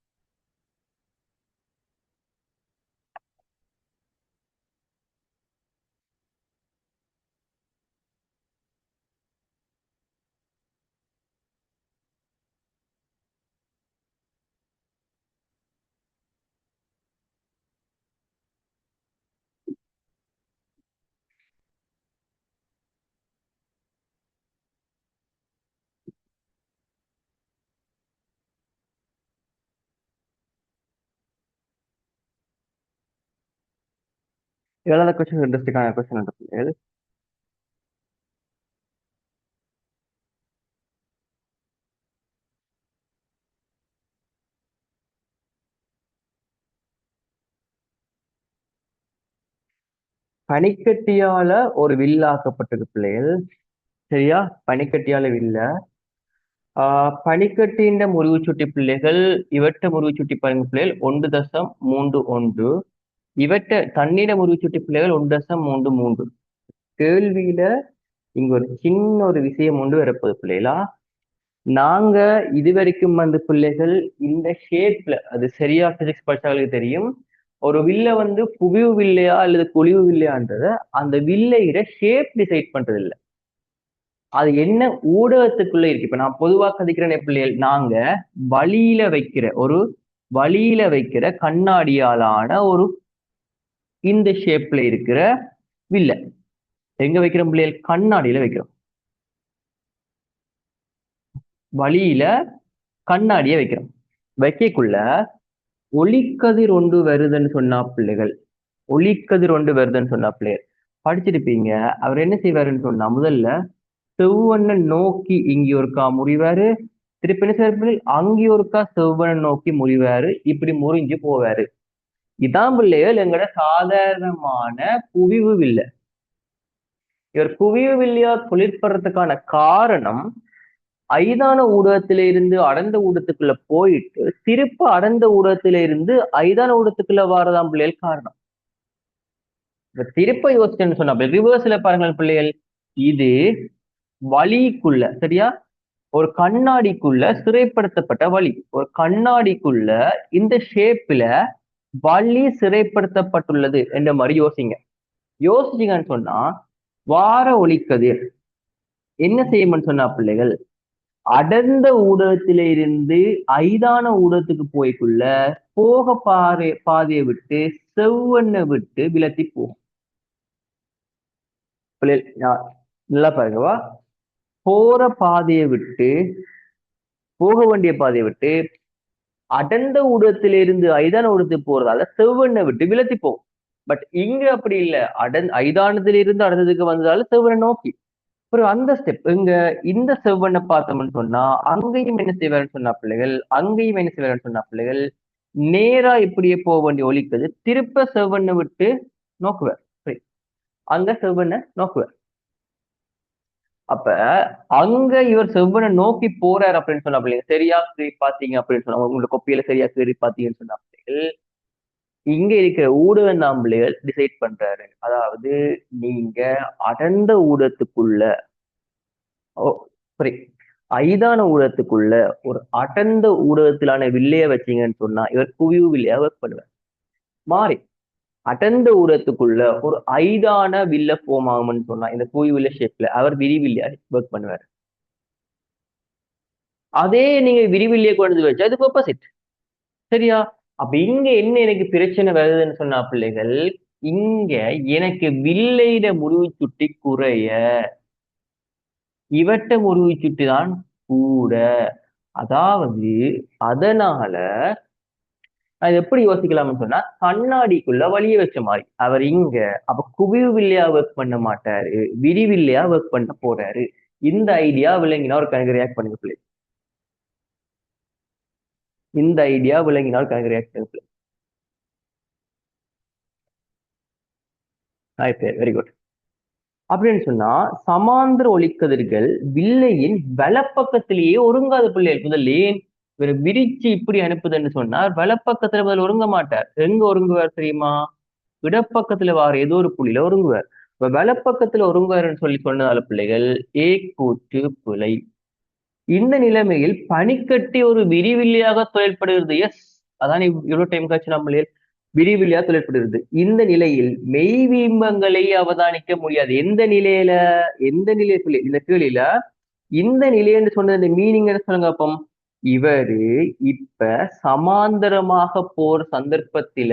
ஏழாவது கொஸ்டின் இன்ட்ரெஸ்டிங்கான கொஸ்டின் இருக்கு. பனிக்கட்டியால ஒரு வில்லாக்கப்பட்டிருக்கு பிள்ளைகள். சரியா? பனிக்கட்டியால வில்ல. பனிக்கட்டின்ற முறிவு சுட்டி பிள்ளைகள் இவற்ற முறிவு சுட்டி பாருங்க பிள்ளைகள் 1.31. இவற்ற தண்ணீர முறிவு சுட்டி பிள்ளைகள் 1.33. கேள்வியில இங்க ஒரு சின்ன ஒரு விஷயம் ஒன்று வரப்போகுது பிள்ளைகளா. நாங்க இதுவரைக்கும் வந்து பிள்ளைகள் இந்த ஷேப்ல, அது சரியா பிசிக்ஸ் படிச்சவங்களுக்கு தெரியும், ஒரு வில்ல வந்து குவிவு வில்லையா அல்லது குழிவு வில்லையான்றத அந்த வில்லையிட ஷேப் டிசைட் பண்றது இல்ல. அது என்ன ஊடகத்துக்குள்ள இருக்கு. இப்ப நான் பொதுவா கதைக்கிறேன் பிள்ளைகள், நாங்க வழியில வைக்கிற கண்ணாடியாலான ஒரு இந்த ஷேப்ல இருக்கிற வில்ல எங்க வைக்கிறோம் பிள்ளைகள்? கண்ணாடியில வைக்கிறோம். வழியில கண்ணாடிய வைக்கிறோம். வைக்கக்குள்ள ஒளிக்கதிர் ஒன்று வருதுன்னு சொன்னா பிள்ளைகள், ஒளிக்கதிர் ஒன்று வருதுன்னு சொன்னா பிள்ளைகள் படிச்சிருப்பீங்க. அவர் என்ன செய்வாருன்னு சொன்னா, முதல்ல செவ்வண்ண நோக்கி இங்க ஒருக்கா முறிவாரு, திருப்பி என்ன செய்வாரு, அங்கே ஒருக்கா செவ்வண்ண நோக்கி முறிவாரு, இப்படி முறிஞ்சு போவாரு. இதான் பிள்ளைகள் எங்கட சாதாரணமான குவிவு வில்லை. இவர் குவிவு வில்லையா தொழிற்படுறதுக்கான காரணம், ஐதான ஊடகத்தில இருந்து அடர்ந்த ஊடகத்துக்குள்ள போயிட்டு திருப்ப அடர்ந்த ஊடகத்தில இருந்து ஐதான ஊடகத்துக்குள்ள வாரதான் பிள்ளைகள் காரணம். திருப்ப யோசிச்சேன்னு சொன்னா ரிவர்ஸ்ல பாருங்கள் பிள்ளைகள், இது வழிக்குள்ள, சரியா, ஒரு கண்ணாடிக்குள்ள சிறைப்படுத்தப்பட்ட வழி, ஒரு கண்ணாடிக்குள்ள இந்த ஷேப்ல வழி சிறைப்படுத்தப்பட்டுள்ளது என்ற மாதிரி யோசிங்க. யோசிச்சீங்கன்னு சொன்னா வார ஒளிக்கதிர் என்ன செய்யும்னு சொன்னா பிள்ளைகள், அடர்ந்த ஊடகத்தில இருந்து ஐதான ஊடகத்துக்கு போய்க்குள்ள போக பாதையை விட்டு செவ்வண்ணை விட்டு விலத்தி போகும். நல்லா பாருங்கவா, போற பாதையை விட்டு, போக வேண்டிய பாதையை விட்டு அடர்ந்த ஊடகத்தில இருந்து ஐதான ஊடகத்துக்கு போறதால செவ்வண்ணை விட்டு விலத்தி போகும். பட் இங்க அப்படி இல்லை, ஐதானத்தில இருந்து அடர்ந்ததுக்கு வந்ததால செவ்வண்ணை நோக்கி அப்புறம் அந்த ஸ்டெப் இங்க இந்த செவ்வண்ணை பார்த்தோம்னு சொன்னா அங்கேயும் என்ன செய்வாருன்னு சொன்னா பிள்ளைகள், அங்கேயும் என்ன செய்வாருன்னு சொன்னா பிள்ளைகள், நேரா இப்படியே போக வேண்டிய ஒலிக்குது, திருப்ப செவ்வண்ணை விட்டு நோக்குவார். சரி, அங்க செவ்வண்ணை நோக்குவார். அப்ப அங்க இவர் செவ்வனை நோக்கி போறாரு அப்படின்னு சொன்னா பிள்ளைங்க, சரியா கீறி பாத்தீங்க அப்படின்னு சொன்னா, உங்களோட கொப்பியில சரியா கீறி பாத்தீங்கன்னு சொன்னா பிள்ளைகள், இங்க இருக்கிற ஊடகம் தான் பிள்ளைகள் டிசைட் பண்றாரு. அதாவது நீங்க அடர்ந்த ஊடகத்துக்குள்ள, சரி, ஐதான ஊடகத்துக்குள்ள ஒரு அடர்ந்த ஊடகத்திலான வில்லைய வச்சீங்கன்னு சொன்னா இவர் குவிவு வில்லையா ஒர்க் பண்ணுவார். மாறி அடர்ந்த ஊடகத்துக்குள்ள ஒரு ஐதான வில்ல ஃபார்ம் ஆகும்னு சொன்னா இந்த குவிவு வில்ல ஷேப்ல அவர் விரிவில்லையா ஒர்க் பண்ணுவார். அதே நீங்க விரிவில்லையை கொண்டு வச்சா அது ஆப்போசிட். சரியா? அப்ப இங்க என்ன எனக்கு பிரச்சனை வருதுன்னு சொன்னா பிள்ளைகள், இங்க எனக்கு வில்லையிட முறிவு சுட்டி குறைய, இவட்ட முறிவு சுட்டி தான் கூட. அதாவது அதனால அது எப்படி யோசிக்கலாம்னு சொன்னா, கண்ணாடிக்குள்ள வழிய வச்ச மாதிரி அவர் இங்க அப்ப குவிவு வில்லையா ஒர்க் பண்ண மாட்டாரு, விரிவில்லையா ஒர்க் பண்ண போறாரு. இந்த ஐடியா விளங்கினா ஒரு கணக்கு ரியாக்ட் பண்ணுங்க பிள்ளை. இந்த ஐடியா விளங்கினால் கணக்கு ரியாக்ட் பண்ணுங்க. Very good. அப்படின்னு சொன்னா சமாந்திர ஒளிக்கதிர்கள் வில்லையின் வலப்பக்கத்திலேயே ஒருங்காத பிள்ளைகள். முதல்ல இவர் விரிச்சு இப்படி அனுப்புதுன்னு சொன்னா வலப்பக்கத்துல முதல்ல ஒருங்க மாட்டார். எங்க ஒருங்குவார் தெரியுமா? இடப்பக்கத்துல வார ஏதோ ஒரு புள்ளியில ஒருங்குவார். இப்ப வலப்பக்கத்துல ஒருங்குவார்னு சொல்லி சொன்னதால பிள்ளைகள் ஏ கூற்று பிழை. இந்த நிலைமையில் பனிக்கட்டி ஒரு விரிவில்லையாக தொழிற்படுகிறது. எஸ், அதான் இவ்வளவு டைம் காட்சி நம்மளே விரிவில்லையா தொழிற்படுகிறது. இந்த நிலையில் மெய்பிம்பங்களை அவதானிக்க முடியாது. எந்த நிலையில, எந்த நிலை இந்த கேள்வியில இந்த நிலைன்னு சொன்னது மீனிங் என்ன சொல்லுங்க அப்போ, இவரு இப்ப சமாந்தரமாக போற சந்தர்ப்பத்தில,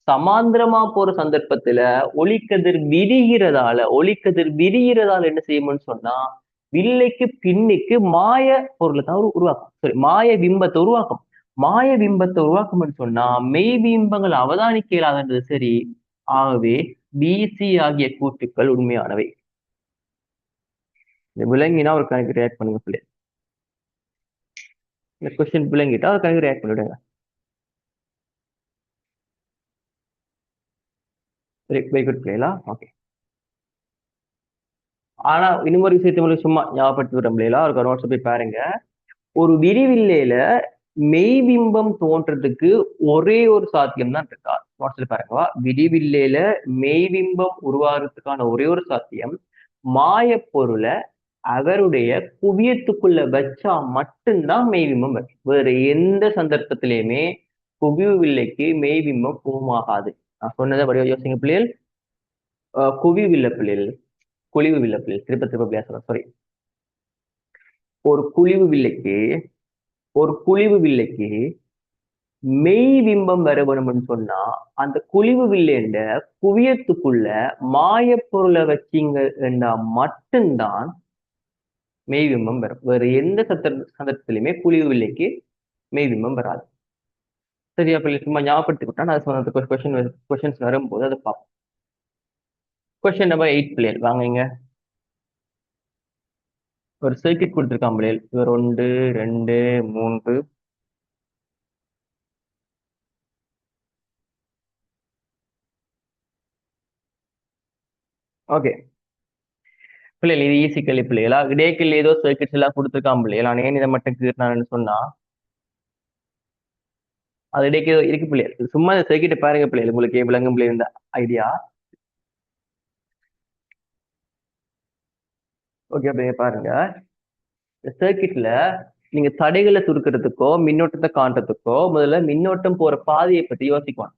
சமாந்தரமா போற சந்தர்ப்பத்துல ஒளிக்கதிர் விரிகிறதால என்ன செய்யும்னு சொன்னா வில்லைக்கு பின்னுக்கு மாய பொருளை தான் உருவாக்கும். சரி, மாய பிம்பத்தை உருவாக்கும். மாய பிம்பத்தை உருவாக்கும்னு சொன்னா மெய் பிம்பங்கள் அவதானிக்க இயலாதது. சரி, ஆகவே பிசி ஆகிய கூற்றுக்கள் உண்மையானவை. இந்த விலங்கினா ஒரு கணக்கு ரியாக்ட் பண்ணுங்க பிள்ளை. இந்த கொஸ்டின் விளங்கிட்டா ஒரு கணக்கு ரியாக்ட் பண்ணிவிடுங்க. வெரி குட் பிள்ளைகளா. ஓகே. ஆனா இன்னொரு விஷயத்தை உங்களுக்கு சும்மா ஞாபகப்படுத்தி விடுற பிள்ளைகளா ஒரு நோட்ஸ் போய் பாருங்க. ஒரு விரிவில்லையில மெய்பிம்பம் தோன்றதுக்கு ஒரே ஒரு சாத்தியம் தான் இருக்கா. நோட்ஸ்ல பாருங்க. விரிவில்லையில மெய்பிம்பம் உருவாகிறதுக்கான ஒரே ஒரு சாத்தியம் மாய பொருளை அவருடைய குவியத்துக்குள்ள வச்சா மட்டும்தான் மெய்பிம்பம் வரும். வேற எந்த சந்தர்ப்பத்திலையுமே குவிவு வில்லைக்கு மெய்பிம்பம் பூமாகாது. நான் சொன்னதை வடிவ யோசிங்க பிள்ளைகள். குவிவு வில்லை பிள்ளைகள், குழிவு வில்லை பிள்ளைகள், திருப்ப திருப்ப பேசுறேன், சாரி. ஒரு குழிவு வில்லைக்கு மெய் பிம்பம் வர வேணும்னு சொன்னா அந்த குழிவு வில்லைன்ற குவியத்துக்குள்ள மாய பொருளை வச்சிங்கன்னா மட்டும்தான் மெய்பிம்பம் வரும். வேற எந்த சந்தர்ப்பத்திலுமே குழிவு வில்லைக்கு மெய்பிம்பம் வராது. சரியா பிள்ளை? சும்மா ஞாபகப்படுத்திக்கிட்டா நான் சொன்ன கொஸ்டின்ஸ் வரும்போது அதை பார்ப்போம். கொஸ்டின் நம்பர் 8 பிள்ளைகள் வாங்க. ஒரு சர்க்கிட் கொடுத்துருக்கான் பிள்ளைகள். இவர் 1 2 3. ஓகே பிள்ளைகள், இது ஈஸி கேள்வி பிள்ளைகளா. இடைக்கல் ஏதோ சர்க்கிட்ஸ் எல்லாம் கொடுத்துருக்கான் பிள்ளைகள். நான் ஏன் இதை மட்டும் கீறினான்னு சொன்னா அது இடைக்கு இருக்கு பிள்ளைகள். சும்மா இந்த சர்க்கிட்டை பாருங்க பிள்ளைகள், உங்களுக்கு விளங்கும் பிள்ளை இந்த ஐடியா. ஓகே அப்படியே பாருங்க. இந்த சர்க்கிட்ல நீங்க தடைகளை சுருக்கிறதுக்கோ மின்னோட்டத்தை காண்றதுக்கோ முதல்ல மின்னோட்டம் போற பாதையை பத்தி யோசிக்கணும்.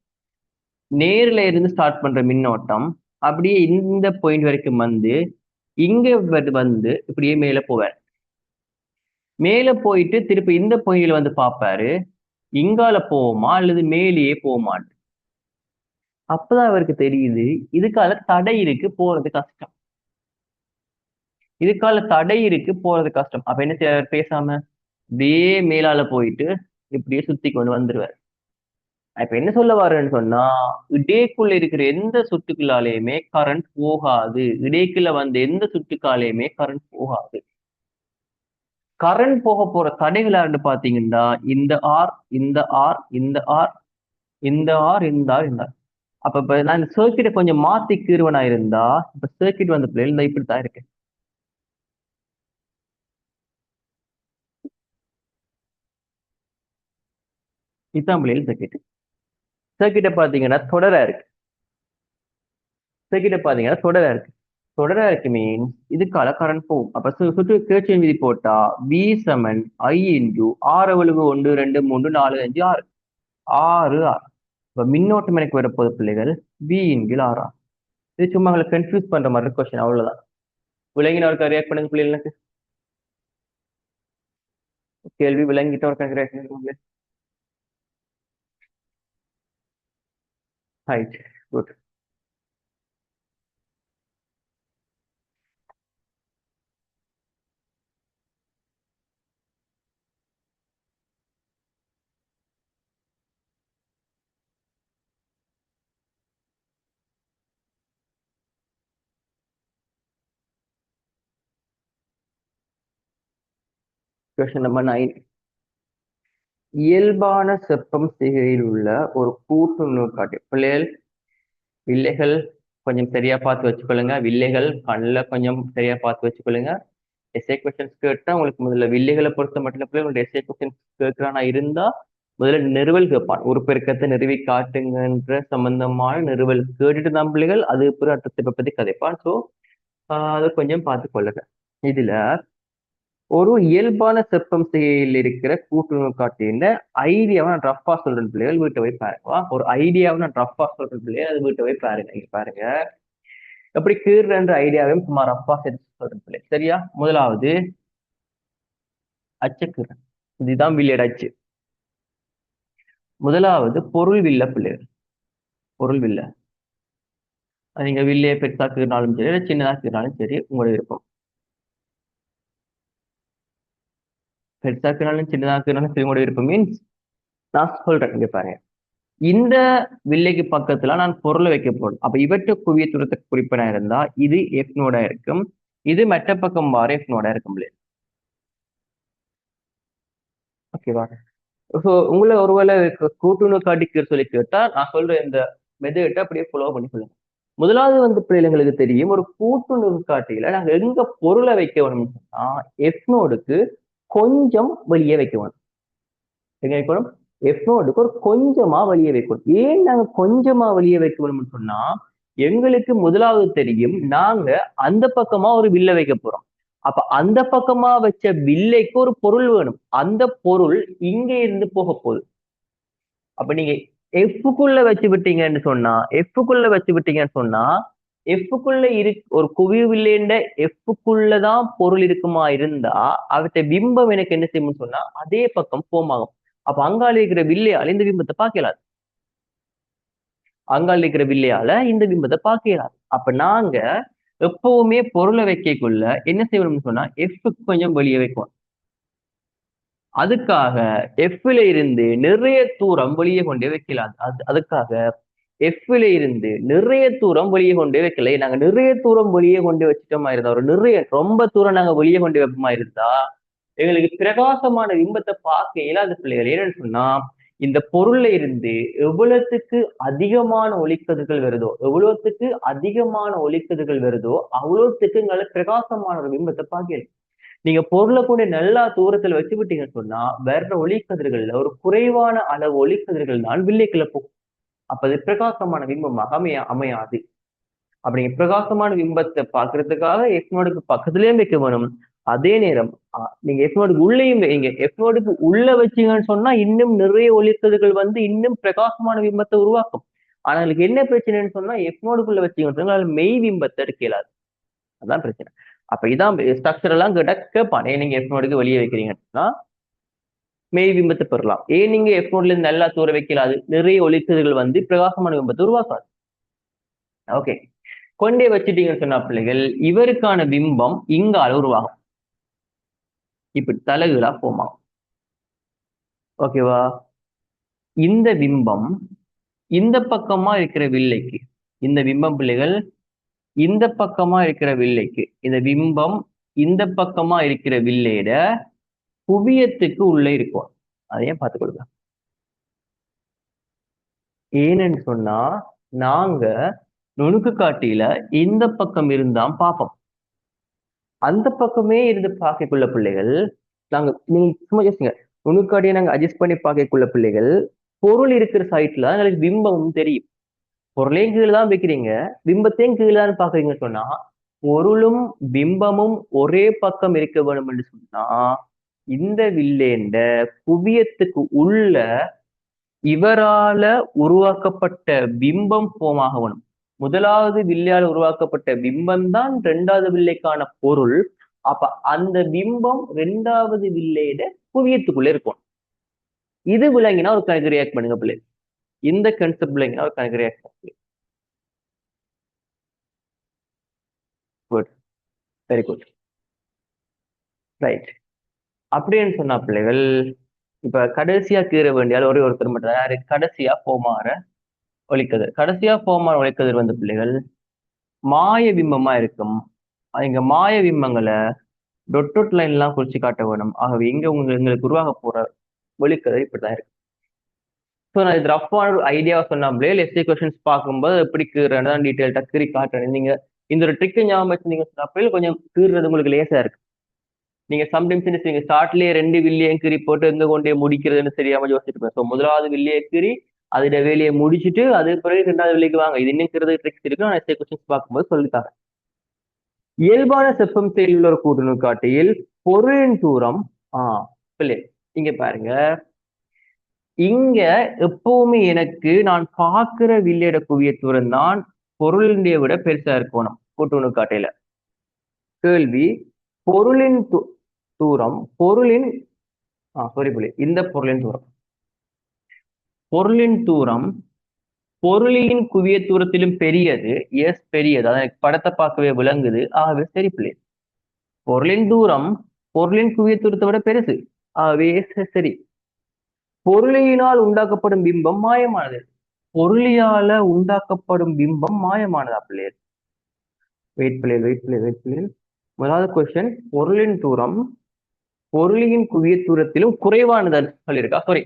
நேர்ல இருந்து ஸ்டார்ட் பண்ற மின்னோட்டம் அப்படியே இந்த பாயிண்ட் வரைக்கும் வந்து இங்க வந்து இப்படியே மேல போவார். மேல போயிட்டு திருப்பி இந்த பாயிண்ட்ல வந்து பார்ப்பாரு, இங்கால போவோமா அல்லது மேலேயே போவோமான்னு. அப்பதான் அவருக்கு தெரியுது இதுக்கால தடை இருக்கு, போறது கஷ்டம். போறது கஷ்டம். அப்ப என்ன செய்வார்? பேசாம அப்படியே மேலால போயிட்டு இப்படியே சுத்தி கொண்டு வந்துருவார். இப்ப என்ன சொல்ல வரேன்னு சொன்னா, இடைக்குள்ள இருக்கிற எந்த சுட்டுக்குள்ளாலேயுமே கரண்ட் போகாது. இடைக்குள்ள வந்த எந்த சுட்டுக்காலையுமே கரண்ட் போகாது. கரண்ட் போக போற தடைகள் யாருன்னு பாத்தீங்கன்னா இந்த ஆர், இந்த ஆர், இந்த ஆர், இந்த ஆர், இந்த ஆர், இந்த ஆர். அப்ப இப்ப நான் இந்த சர்க்கிட்டை கொஞ்சம் மாத்தி கீறுவனா இருந்தா இப்ப சர்க்கிட் வந்து பிள்ளை இப்படித்தான் இருக்கு. இதுதான் பிள்ளைகள் சர்க்கிட். சர்க்கிட்டை பாத்தீங்கன்னா தொடரா இருக்கு. தொடரா இருக்கு மீன்ஸ் இதுக்கால கரண்ட் போகும். அப்ப சுற்று கேட்சியின் விதி போட்டா V சமன் I இன்டு ஆறு அவளுக்கு 1 2 3 4 5 6 6 6. இப்ப மின்னோட்டம் எனக்கு வரப்போகுது பிள்ளைகள் V இன்கில் R. இது சும்மா உங்களை கன்ஃபியூஸ் பண்ற மாதிரி கொஸ்டின், அவ்வளவுதான். விளங்கினவருக்கு ரியாக்ட் பண்ணுங்க பிள்ளைகள். எனக்கு கேள்வி விளங்கிட்டவருக்கு ரியாக்ட் பண்ணுங்க. Right, good. Question number 9. இயல்பான செப்பம் சிகையில் உள்ள ஒரு கூட்டு நூற்காட்டி. பிள்ளைகள் வில்லைகள் கொஞ்சம் சரியா பார்த்து வச்சுக்கொள்ளுங்க. வில்லைகள் கண்ணில் கொஞ்சம் சரியா பார்த்து வச்சுக்கொள்ளுங்க. எஸ்ஏ கொஸ்டின்ஸ் கேட்டா உங்களுக்கு முதல்ல வில்லைகளை பொறுத்த மட்டும் பிள்ளை உங்களுக்கு எஸ்ஏ கொஸ்டின்ஸ் கேட்கிறானா இருந்தா முதல்ல நிறுவல் கேட்பான். ஒரு பெருக்கத்தை நிறுவி காட்டுங்கன்ற சம்பந்தமான நிறுவல் கேட்டுட்டு தான் பிள்ளைகள் அது பிற அர்த்தத்தை பத்தி கதைப்பான். ஸோ அதை கொஞ்சம் பார்த்து கொள்ளுங்க. இதுல ஒரு இயல்பான செப்பம் செய்கையில் இருக்கிற கூட்டுறவு காட்டின ஐடியாவை நான் ரஃபா சொல்றேன் பிள்ளைகள், வீட்டை போய் பாருங்க. ஒரு ஐடியாவை நான் ரஃபா சொல்றேன் பிள்ளைகள், அது வீட்டை போய் பாருங்க. இங்க பாருங்க எப்படி கீறுன்ற ஐடியாவையும் சும்மா ரஃபா சேர்த்து சொல்றேன் பிள்ளை. சரியா? முதலாவது அச்சக்கீறு, இதுதான் வில்லியட் அச்சு. முதலாவது பொருள் வில்ல பிள்ளைகள், பொருள் வில்ல. நீங்க வில்லையை பெருசாக்குனாலும் சரி சின்னதாக்குனாலும் சரி உங்களுடைய விருப்பம். பெருசாக்குனாலும் சின்னதாக்குனாலும் சரி உங்களுடைய விருப்பம். மீன்ஸ் நான் சொல்றேன், இங்க பாருங்க. இந்த வில்லைக்கு பக்கத்துல நான் பொருளை வைக்க போறேன். அப்ப இவற்றை குவிய தூரத்தை குறிப்பினா இருந்தா இது எஃப் நோடா இருக்கும். இது மற்ற பக்கம் வார எஃப் நோடா இருக்கும். ஓகேவா? ஸோ உங்களை ஒருவேளை கூட்டுணு காட்டிக்க சொல்லி கேட்டா நான் சொல்ற இந்த மெத்தேட்டை அப்படியே ஃபாலோ பண்ணி சொல்லுங்க. முதலாவது வந்து பிள்ளைங்களுக்கு தெரியும், ஒரு கூட்டுணு காட்டியில நாங்க எங்க பொருளை வைக்க வேணும்னு சொன்னா எஃப் நோடுக்கு கொஞ்சம் வெளியே வைக்க வேணும். எங்க வைக்கணும்? எஃப் நோடுக்கு ஒரு கொஞ்சமா வெளியே வைக்கணும். ஏன் நாங்க கொஞ்சமா வெளியே வைக்க வேணும்னு சொன்னா எங்களுக்கு முதலாவது தெரியும் நாங்க அந்த பக்கமா ஒரு வில்ல வைக்க போறோம். அப்ப அந்த பக்கமா வச்ச வில்லைக்கு ஒரு பொருள் வேணும். அந்த பொருள் இங்க இருந்து போக போகுது. அப்ப நீங்க எஃப்க்குள்ள வச்சு விட்டீங்கன்னு சொன்னா எஃப்க்குள்ள வச்சு விட்டீங்கன்னு சொன்னா எஃப்க்குள்ள ஒரு குவிவில்லைன்ற எஃப்க்குள்ளதான் பொருள் இருக்குமா இருந்தா அவற்றை பிம்பம் எனக்கு என்ன செய்யும்னு சொன்னா அதே பக்கம் போமாகும். அப்ப அங்கால இருக்கிற வில்லையால இந்த பிம்பத்தை பார்க்கலாது. அங்கால இருக்கிற வில்லையால இந்த பிம்பத்தை பார்க்கலாது. அப்ப நாங்க எப்பவுமே பொருளை வைக்கக்குள்ள என்ன செய்யணும்னு சொன்னா எஃப் கொஞ்சம் வெளியே வைக்கும். அதுக்காக எஃப்ல இருந்து நிறைய தூரம் வெளியே கொண்டே வைக்கலாம். அதுக்காக எஃப்ல இருந்து நிறைய தூரம் வெளியே கொண்டே வைக்கல. நாங்க நிறைய தூரம் வெளியே கொண்டு வச்சுட்டோமா இருந்தா ஒரு நிறைய ரொம்ப தூரம் நாங்க வெளியே கொண்டு வைப்போமா இருந்தா எங்களுக்கு பிரகாசமான பிம்பத்தை பார்க்க இயலாத பிள்ளைகள். என்னன்னு சொன்னா இந்த பொருள்ல இருந்து எவ்வளவுக்கு அதிகமான ஒளிக்கதிர்கள் வருதோ எவ்வளவுக்கு அதிகமான ஒளிக்கதிர்கள் வருதோ அவ்வளவுக்கு எங்களை பிரகாசமான ஒரு பிம்பத்தை பார்க்கல. நீங்க பொருளை கூட நல்லா தூரத்துல வச்சு விட்டீங்கன்னு சொன்னா வேற ஒளிக்கதிர்கள்ல ஒரு குறைவான அளவு ஒளிக்கதிர்கள் தான் வில்லைக்குள்ள போகும். அப்ப அது பிரகாசமான பிம்பமாக அமையாது. அப்படிங்க பிரகாசமான பிம்பத்தை பாக்குறதுக்காக எஃப்னோடுக்கு பக்கத்துலயும் வைக்க வேணும். அதே நேரம் நீங்க எஃப்னோடுக்கு உள்ளேயும் வைங்க. எஃப்னோடுக்கு உள்ள வச்சீங்கன்னு சொன்னா இன்னும் நிறைய ஒளிக்கதிர்கள் வந்து இன்னும் பிரகாசமான பிம்பத்தை உருவாக்கும். ஆனா உங்களுக்கு என்ன பிரச்சனைன்னு சொன்னா எஃப்னோடுக்குள்ள வச்சீங்கன்னு சொன்னா மெய் பிம்பத்தை எடுக்க இயலாது. அதான் பிரச்சனை. அப்ப இதான் ஸ்ட்ரக்சர் எல்லாம் கேட்பான். ஏன் நீங்க எஃப்னோடுக்கு வெளியே வைக்கிறீங்கன்னா மெய் பிம்பத்தை பெறலாம். ஏன் நீங்க எஃப்னோட்ல இருந்து நல்லா தூர வைக்கலாது நிறைய ஒளிக்கதிர்கள் வந்து பிரகாசமான பிம்பத்தை உருவாக்காது. ஓகே, கொண்டே வச்சுட்டீங்கன்னு சொன்னா பிள்ளைகள் இவருக்கான பிம்பம் இங்கால உருவாகும். இப்படி தலைகளா போமா. ஓகேவா? இந்த பிம்பம் இந்த பக்கமா இருக்கிற வில்லைக்கு இந்த பிம்பம் பிள்ளைகள் இந்த பக்கமா இருக்கிற வில்லைக்கு இந்த பிம்பம் இந்த பக்கமா இருக்கிற வில்லையிட குவியத்துக்கு உள்ள இருக்கும். அதையும் பார்த்துக் கொடுங்க. ஏன்னு சொன்னா நாங்க நுணுக்கு காட்டியில இந்த பக்கம் இருந்தான் பார்ப்போம். அந்த பக்கமே இருந்து பார்க்கக்குள்ள பிள்ளைகள் நாங்க நீங்க சும்மா யோசிங்க. நுணுக்காட்டியை நாங்க அட்ஜஸ்ட் பண்ணி பார்க்கக்குள்ள பிள்ளைகள் பொருள் இருக்கிற சைட்ல எங்களுக்கு பிம்பமும் தெரியும். பொருளையும் கீழே தான் வைக்கிறீங்க, பிம்பத்தையும் கீழே தான் பாக்குறீங்கன்னு சொன்னா பொருளும் பிம்பமும் ஒரே பக்கம் இருக்க வேணும் என்று சொன்னா இந்த வில்லேண்ட குவியத்துக்கு உள்ள இவரால உருவாக்கப்பட்ட பிம்பம் போமாக வேணும். முதலாவது வில்லையால் உருவாக்கப்பட்ட பிம்பம் தான் இரண்டாவது வில்லைக்கான பொருள். அப்ப அந்த பிம்பம் இரண்டாவது வில்லையிட குவியத்துக்குள்ள இருக்கும். இது விளங்கினா ஒரு கணக்கு ரியாக்ட் பண்ணுங்க பிள்ளை. இந்த கன்செப்ட் விளங்கினா ஒரு கணக்கு ரியாக்ட் பண்ணுங்க. Good, very good, right. அப்படின்னு சொன்னா பிள்ளைகள் இப்ப கடைசியா கீற வேண்டியால் ஒரே ஒருத்தர் மட்டும் யாரு கடைசியா போமாற ஒழிக்கதிர். கடைசியா போமாற ஒழிக்கதிர் வந்து பிள்ளைகள் மாய பிம்பமா இருக்கும். இங்க மாய பிம்பங்களை டொட் லைன் எல்லாம் குறிச்சு காட்ட வேணும். ஆகவே இங்க எங்களுக்கு உருவாக போற ஒழிக்கதிர் இப்படிதான் இருக்கு. ஸோ நான் இது ரஃபான ஒரு ஐடியாவை சொன்னாங்களே எஸ்ஏ கொஸ்டின்ஸ் பார்க்கும்போது எப்படி கீறேன்னு தான் டீட்டெயில்டா கீறி காட்டுறேன். நீங்க இந்த ஒரு ட்ரிக்கை ஞாபகம் வச்சு சொன்னப்போ கொஞ்சம் கீறுறது உங்களுக்கு லேசா இருக்கு. நீங்க சம்டைம்ஸ் நீங்க ஸ்டார்ட்லயே 2 வில்லியம் கீறி போட்டு இருந்து கொண்டே முடிக்கிறதுன்னு தெரியாம யோசிச்சிருப்பேன். ஸோ முதலாவது வில்லிய கீறி அதோட வேலையை முடிச்சுட்டு அது பிறகு 2வது வில்லைக்கு வாங்க. இது இன்னும் ட்ரிக்ஸ் இருக்கு. நான் எஸ்ஏ கொஸ்டின்ஸ் பார்க்கும்போது சொல்லித்தாரேன். இயல்பான செப்பம் செயலில் உள்ள ஒரு கூட்டுணு காட்டியில் பொருளின் தூரம் பிள்ளை இங்க பாருங்க. இங்க எப்பவுமே எனக்கு நான் பார்க்கிற வில்லையோட குவிய தூரம் தான் பொருளினுடைய விட பெருசா இருக்கணும் கூட்டுணு காட்டையில. கேள்வி, பொருளின் தூரம் பொருளின் இந்த பொருளின் தூரம் பொருளின் தூரம் பொருளின் குவிய தூரத்திலும் பெரியது. எஸ், பெரியது. அதான் படத்தை பார்க்கவே விளங்குது. ஆகவே சரி பிள்ளை. பொருளின் தூரம் பொருளின் குவிய தூரத்தை விட பெருசு. ஆகவே சரி. பொருளினால் உண்டாக்கப்படும் பிம்பம் மாயமானது. பொருளியால உண்டாக்கப்படும் பிம்பம் மாயமானதா பிள்ளைகள்? வெயிட் பிள்ளைகள். முதலாவது கொஸ்டின், பொருளின் தூரம் பொருளின் குவிய தூரத்திலும் குறைவானது சொல்லியிருக்கா. சாரி,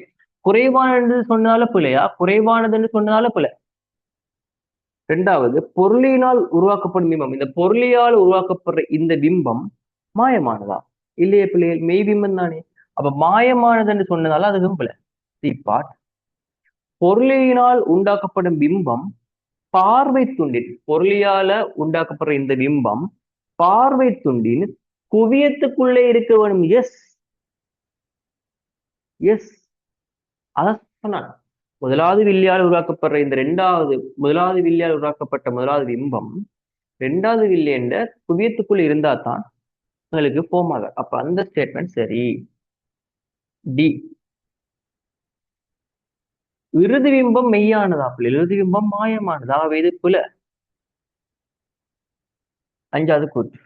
குறைவானது சொன்னால பிள்ளையா, குறைவானதுன்னு சொன்னதால பிள்ளை. இரண்டாவது, பொருளினால் உருவாக்கப்படும் பிம்பம், இந்த பொருளியால் உருவாக்கப்படுற இந்த பிம்பம் மாயமானதா? இல்லையே பிள்ளைகள், மெய் பிம்பம் தானே. அப்ப மாயமானதுன்னு சொன்னதால அது பிம்பல. சி பார்ட், பொருளினால் உண்டாக்கப்படும் பிம்பம் பார்வை துண்டின், பொருளியால உண்டாக்கப்படுற இந்த பிம்பம் பார்வை துண்டின் குவியத்துக்குள்ளே இருக்க வேணும். எஸ் எஸ், அதான் சொன்னான். முதலாவது வில்லியால் உருவாக்கப்படுற இந்த முதலாவது வில்லியால் உருவாக்கப்பட்ட முதலாவது பிம்பம் இரண்டாவது வில்லி என்ற குவியத்துக்குள் இருந்தா தான் உங்களுக்கு போமாக. அப்ப அந்த ஸ்டேட்மெண்ட் சரி. டி, இறுதி பிம்பம் மெய்யானதா பிள்ளை, இறுதி பிம்பம் மாயமானதா? இது புல. அஞ்சாவது கூற்று,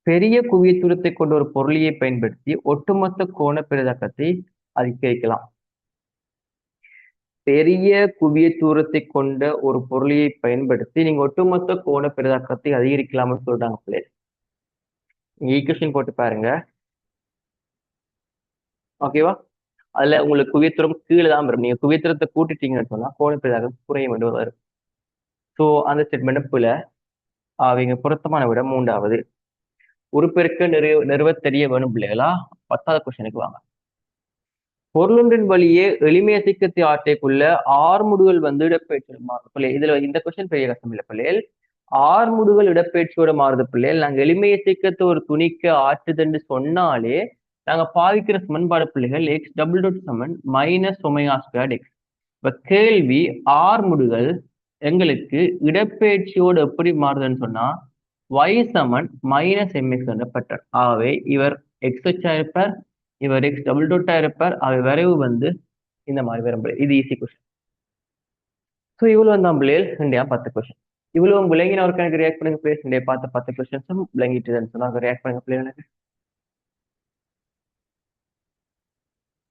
பெரிய குவிய தூரத்தை கொண்ட ஒரு பொருளியை பயன்படுத்தி ஒட்டுமொத்த கோண பெரிதாக்கத்தை அதிகரிக்கலாம். பெரிய குவிய தூரத்தை கொண்ட ஒரு பொருளியை பயன்படுத்தி நீங்க ஒட்டுமொத்த கோண பெரிதாக்கத்தை அதிகரிக்கலாம்னு சொல்றாங்க பிள்ளை. நீங்க ஈக்குவேஷன் போட்டு பாருங்க, ஓகேவா? அதுல உங்களுக்கு குவியத்தூரம் கீழே தான் வரும். நீங்க குவியத்தூரத்தை கூட்டிட்டீங்கன்னு சொன்னா கோண பெரிதாக்கம் குறையும் என்று வரும். ஸோ அந்த ஸ்டேட்மெண்ட் பிள்ளை. அவங்க பொருத்தமான விட மூன்றாவது, உறுப்பெருக்க நிறுவ தெரிய வேணும் பிள்ளைகளா. 10வது கொஸ்டினுக்கு வாங்க. பொருளொன்றின் வழியே எளிமைய சிக்கத்தை ஆட்டைக்குள்ள ஆர்முடுகள் வந்து இடப்பெயர்ச்சி. இதுல இந்த கொஸ்டின் பெரிய கஷ்டம் இல்லை பிள்ளைகள். ஆர்முடுகள் இடப்பெயர்ச்சியோட மாறுது பிள்ளைகள். நாங்க எளிமைய சிக்கத்தை ஒரு துணிக்க ஆற்றுதுன்னு சொன்னாலே நாங்க பாவிக்கிற சமன்பாடு பிள்ளைகள் எக்ஸ் டபுள் டாட் சமன் மைனஸ் ஒமேகா ஸ்கொயர் எக்ஸ். இப்ப கேள்வி, ஆர்முடுகள் எங்களுக்கு இடப்பெயர்ச்சியோடு எப்படி மாறுதுன்னு சொன்னா y சமன் மைனஸ் எம்எக்ஸ் என்ற பெற்றார். ஆகவே இவர் எக்ஸ் வச்சா இருப்பார், இவர் எக்ஸ் டபுள் டோட்டா இருப்பார். அவை வரைவு வந்து இந்த மாதிரி வரும். இது ஈஸி கொஸ்டின். ஸோ இவ்வளவு வந்தான் பிள்ளைகள். ரெண்டையா 10 கொஸ்டின். இவ்வளவு விளங்கினவருக்கு எனக்கு ரியாக்ட் பண்ணுங்க பிளேஸ். பார்த்த 10 கொஸ்டின்ஸும் விளங்கிட்டு சொன்னாங்க. ரியாக்ட் பண்ணுங்க பிள்ளைகளுக்கு.